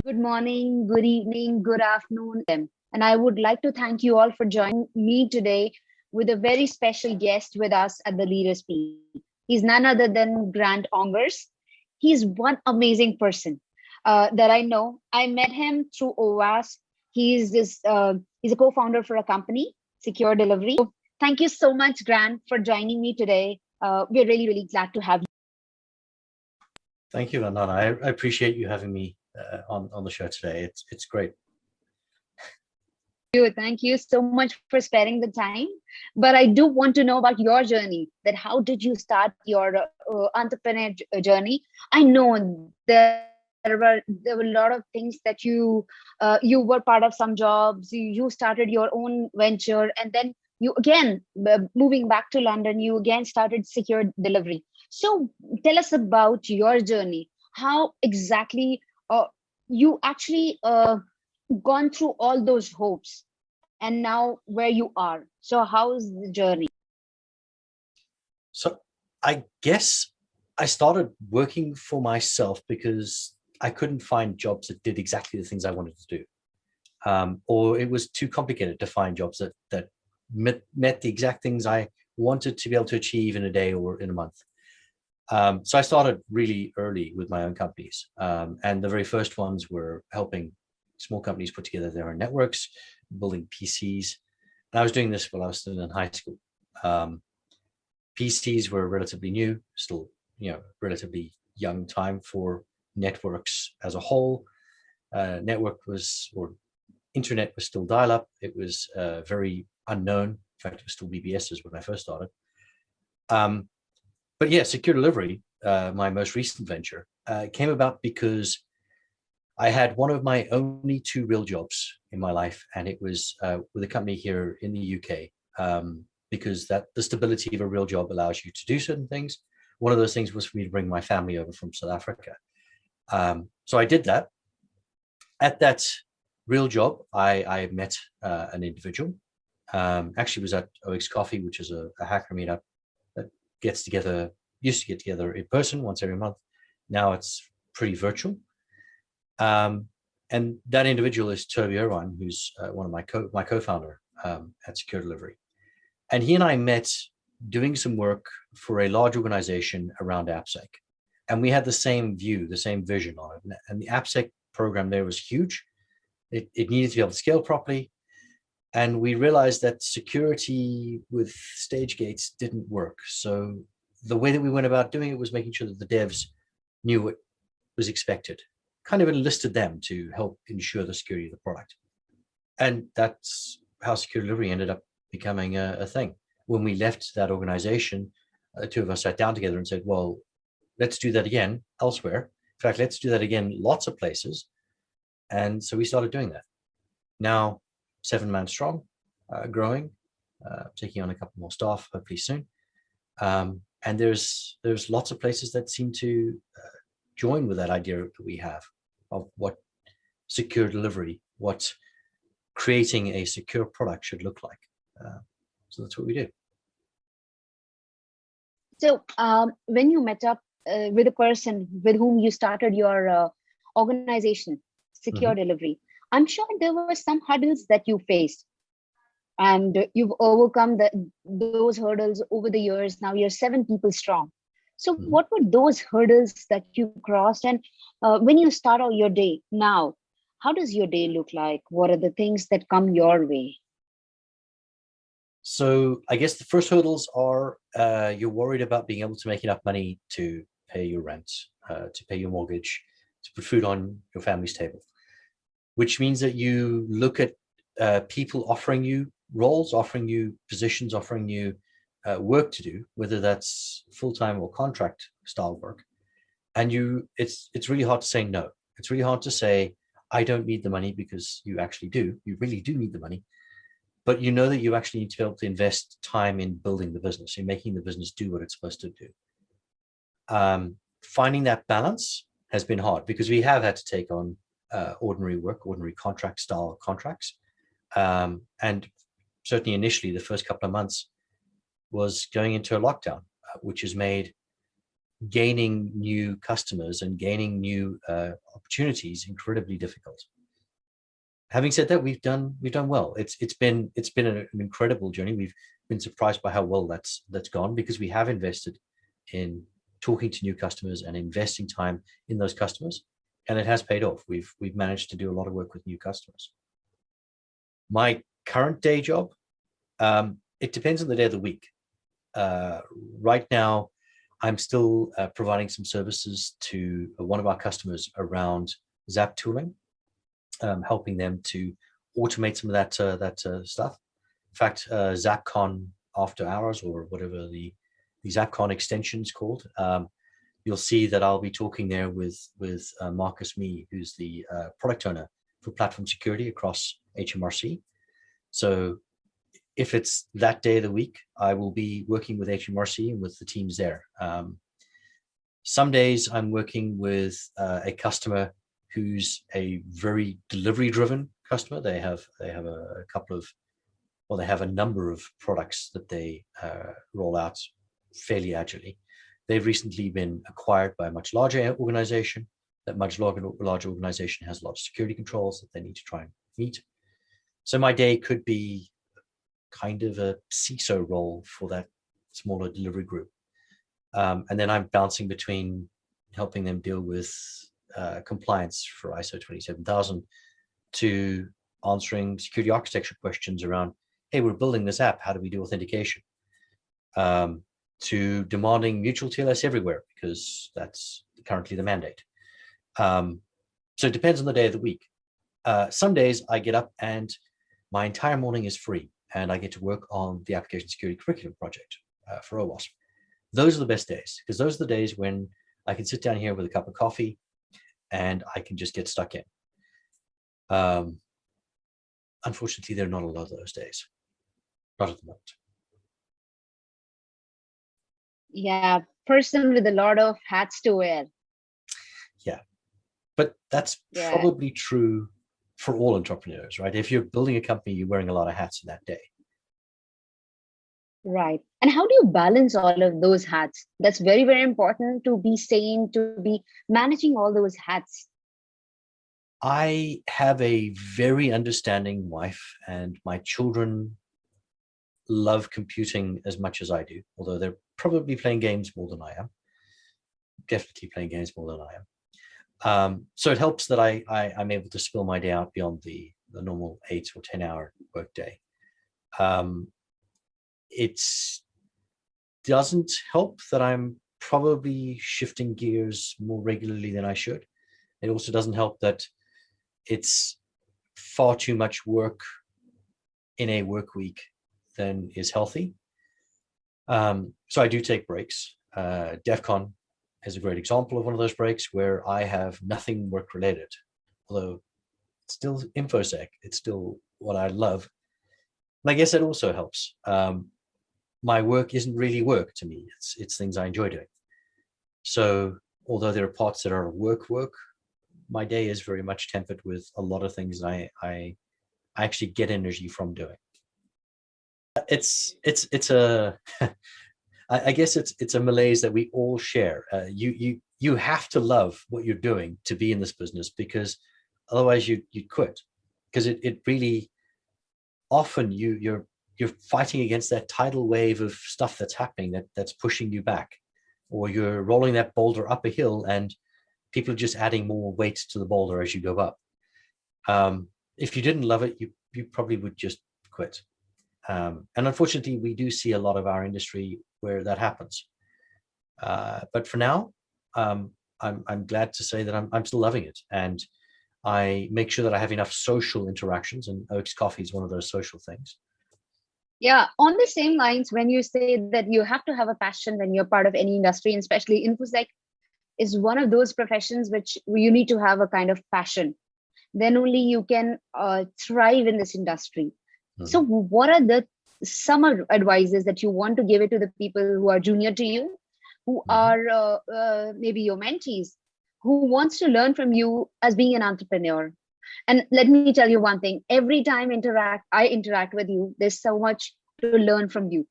Good morning, good evening, good afternoon. And I would like to thank you all for joining me today with a very special guest with us at the Leaders Speak. He's none other than Grant Ongers. He's one amazing person that I know. I met him through OWASP. He's a co-founder for a company, Secure Delivery. Thank you so much, Grant, for joining me today. We're really, really glad to have you. Thank you, Vandana. I appreciate you having me on the show today. It's great. Thank you so much for sparing the time. But I do want to know about your journey. That how did you start your entrepreneur journey? I know there were a lot of things that you were part of some jobs. You started your own venture, and then you again moving back to London. You again started Secure Delivery. So tell us about your journey. How exactly you actually gone through all those hopes and now where you are. So how's the journey? So I guess I started working for myself because I couldn't find jobs that did exactly the things I wanted to do. Or it was too complicated to find jobs that met the exact things I wanted to be able to achieve in a day or in a month. So I started really early with my own companies. And the very first ones were helping small companies put together their own networks, building PCs. And I was doing this while I was still in high school. PCs were relatively new, still, relatively young time for networks as a whole. Internet was still dial-up. It was very unknown. In fact, it was still BBSs when I first started. But yeah, Secure Delivery, my most recent venture, came about because I had one of my only two real jobs in my life, and it was with a company here in the UK, because the stability of a real job allows you to do certain things. One of those things was for me to bring my family over from South Africa. So I did that. At that real job, I met an individual. Actually was at OX Coffee, which is a hacker meetup that used to get together in person once every month. Now it's pretty virtual. And that individual is Toby Irvine, who's one of my co-founder at Secure Delivery. And he and I met doing some work for a large organization around AppSec. And we had the same view, the same vision on it. And the AppSec program there was huge. It needed to be able to scale properly. And we realized that security with stage gates didn't work. So the way that we went about doing it was making sure that the devs knew what was expected, kind of enlisted them to help ensure the security of the product. And that's how Secure Delivery ended up becoming a thing. When we left that organization, the two of us sat down together and said, well, let's do that again elsewhere. In fact, let's do that again lots of places. And so we started doing that. Now, 7-man strong, growing, taking on a couple more staff, hopefully soon. And there's lots of places that seem to join with that idea that we have of what secure delivery, what creating a secure product should look like. So that's what we do. So when you met up with a person with whom you started your organization, Secure Delivery, I'm sure there were some hurdles that you faced, and you've overcome those hurdles over the years. Now you're 7 people strong. So what were those hurdles that you crossed? And when you start out your day now, how does your day look like? What are the things that come your way? So I guess the first hurdles are you're worried about being able to make enough money to pay your rent, to pay your mortgage, to put food on your family's table, which means that you look at people offering you roles, offering you positions, offering you work to do, whether that's full-time or contract style work. And it's really hard to say no. It's really hard to say, I don't need the money, because you actually do. You really do need the money. But you know that you actually need to be able to invest time in building the business, in making the business do what it's supposed to do. Finding that balance has been hard, because we have had to take on ordinary work, ordinary contract style contracts. And certainly initially, the first couple of months was going into a lockdown, which has made gaining new customers and gaining new opportunities incredibly difficult. Having said that, we've done well. It's been an incredible journey. We've been surprised by how well that's gone, because we have invested in talking to new customers and investing time in those customers, and it has paid off. We've managed to do a lot of work with new customers. My current day job, it depends on the day of the week. Right now, I'm still providing some services to one of our customers around Zap tooling, helping them to automate some of that stuff. In fact, ZapCon after hours, or whatever the ZapCon extension is called, you'll see that I'll be talking there with Marcus Mee, who's the product owner for platform security across HMRC. So if it's that day of the week, I will be working with HMRC and with the teams there. Some days I'm working with a customer who's a very delivery-driven customer. They have a couple of, well, they have a number of products that they roll out fairly agilely. They've recently been acquired by a much larger organization. That much larger organization has a lot of security controls that they need to try and meet. So my day could be kind of a CISO role for that smaller delivery group. And then I'm bouncing between helping them deal with compliance for ISO 27000 to answering security architecture questions around, hey, we're building this app, how do we do authentication? To demanding mutual TLS everywhere, because that's currently the mandate. So it depends on the day of the week. Some days I get up and my entire morning is free, and I get to work on the application security curriculum project for OWASP. Those are the best days, because those are the days when I can sit down here with a cup of coffee and I can just get stuck in. Unfortunately, there are not a lot of those days. Not at the moment. Yeah, person with a lot of hats to wear. Yeah, but that's probably true for all entrepreneurs, right? If you're building a company, you're wearing a lot of hats in that day. Right. And how do you balance all of those hats? That's very, very important, to be sane, to be managing all those hats. I have a very understanding wife, and my children love computing as much as I do, although they're probably playing games more than I am. Definitely playing games more than I am. So it helps that I'm able to spill my day out beyond the normal 8 or 10 hour workday. It doesn't help that I'm probably shifting gears more regularly than I should. It also doesn't help that it's far too much work in a work week than is healthy. So I do take breaks. DEF CON is a great example of one of those breaks where I have nothing work related, although it's still InfoSec. It's still what I love. And I guess it also helps. My work isn't really work to me. It's things I enjoy doing. So although there are parts that are work, my day is very much tempered with a lot of things that I actually get energy from doing. It's a I guess it's a malaise that we all share. You have to love what you're doing to be in this business, because otherwise you'd quit. Because it really often you're fighting against that tidal wave of stuff that's happening that's pushing you back, or you're rolling that boulder up a hill and people are just adding more weight to the boulder as you go up. If you didn't love it, you probably would just quit. And unfortunately, we do see a lot of our industry where that happens. But for now, I'm glad to say that I'm still loving it, and I make sure that I have enough social interactions, and Oaks Coffee is one of those social things. Yeah, on the same lines, when you say that you have to have a passion when you're part of any industry, and especially InfoSec is one of those professions which you need to have a kind of passion. Then only you can thrive in this industry. Mm-hmm. So what are some advices that you want to give it to the people who are junior to you, who are maybe your mentees, who wants to learn from you as being an entrepreneur? And let me tell you one thing, every time I interact with you, there's so much to learn from you.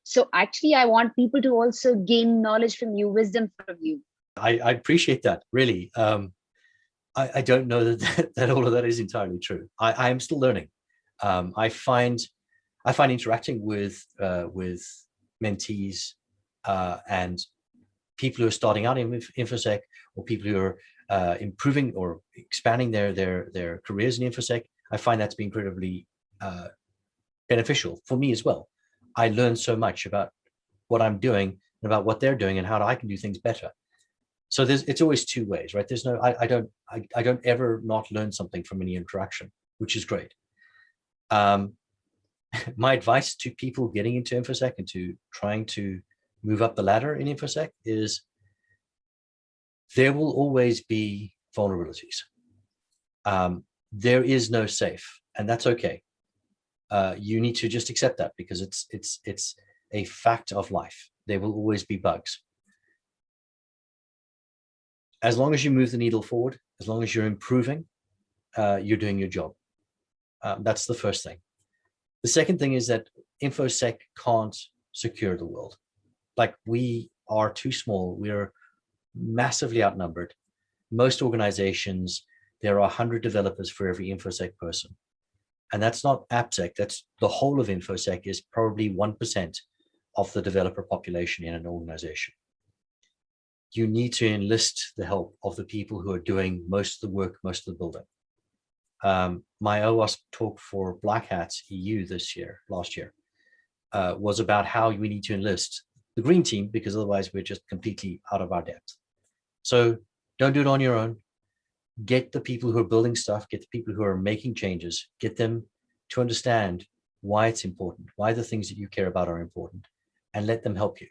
So actually, I want people to also gain knowledge from you, wisdom from you. I appreciate that, really. I don't know that all of that is entirely true. I am still learning. I find interacting with mentees and people who are starting out in InfoSec, or people who are improving or expanding their careers in InfoSec, I find that to be incredibly beneficial for me as well. I learn so much about what I'm doing and about what they're doing and how I can do things better. So it's always two ways, right? There's no, I don't ever not learn something from any interaction, which is great. My advice to people getting into InfoSec and to trying to move up the ladder in InfoSec is there will always be vulnerabilities. There is no safe, and that's okay. You need to just accept that, because it's a fact of life. There will always be bugs. As long as you move the needle forward, as long as you're improving, you're doing your job. That's the first thing. The second thing is that InfoSec can't secure the world. Like, we are too small. We're massively outnumbered. Most organizations, there are 100 developers for every InfoSec person. And that's not AppSec. That's the whole of InfoSec is probably 1% of the developer population in an organization. You need to enlist the help of the people who are doing most of the work, most of the building. My OWASP talk for Black Hats EU last year, was about how we need to enlist the green team, because otherwise we're just completely out of our depth. So don't do it on your own. Get the people who are building stuff, get the people who are making changes, get them to understand why it's important, why the things that you care about are important, and let them help you.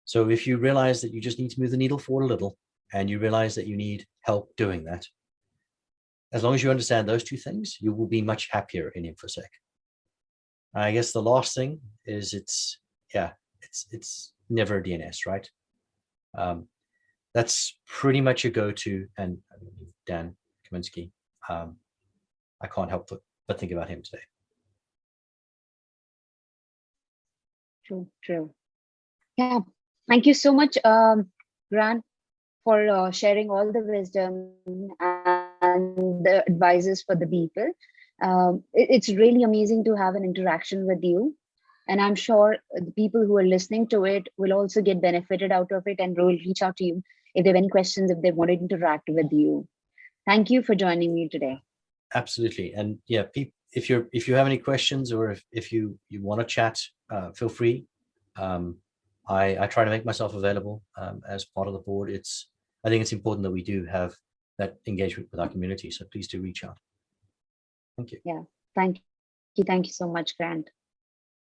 So if you realize that you just need to move the needle forward a little, and you realize that you need help doing that, as long as you understand those two things, you will be much happier in InfoSec. I guess the last thing is it's never DNS, right? That's pretty much a go-to. And Dan Kaminsky, I can't help but think about him today. True. Yeah. Thank you so much, Grant, for sharing all the wisdom and the advices for the people. It's really amazing to have an interaction with you. And I'm sure the people who are listening to it will also get benefited out of it and will reach out to you if they have any questions, if they want to interact with you. Thank you for joining me today. Absolutely. And yeah, if you have any questions, or if you want to chat, feel free. I try to make myself available as part of the board. I think it's important that we do have that engagement with our community. So please do reach out. Thank you. Yeah, thank you so much, Grant.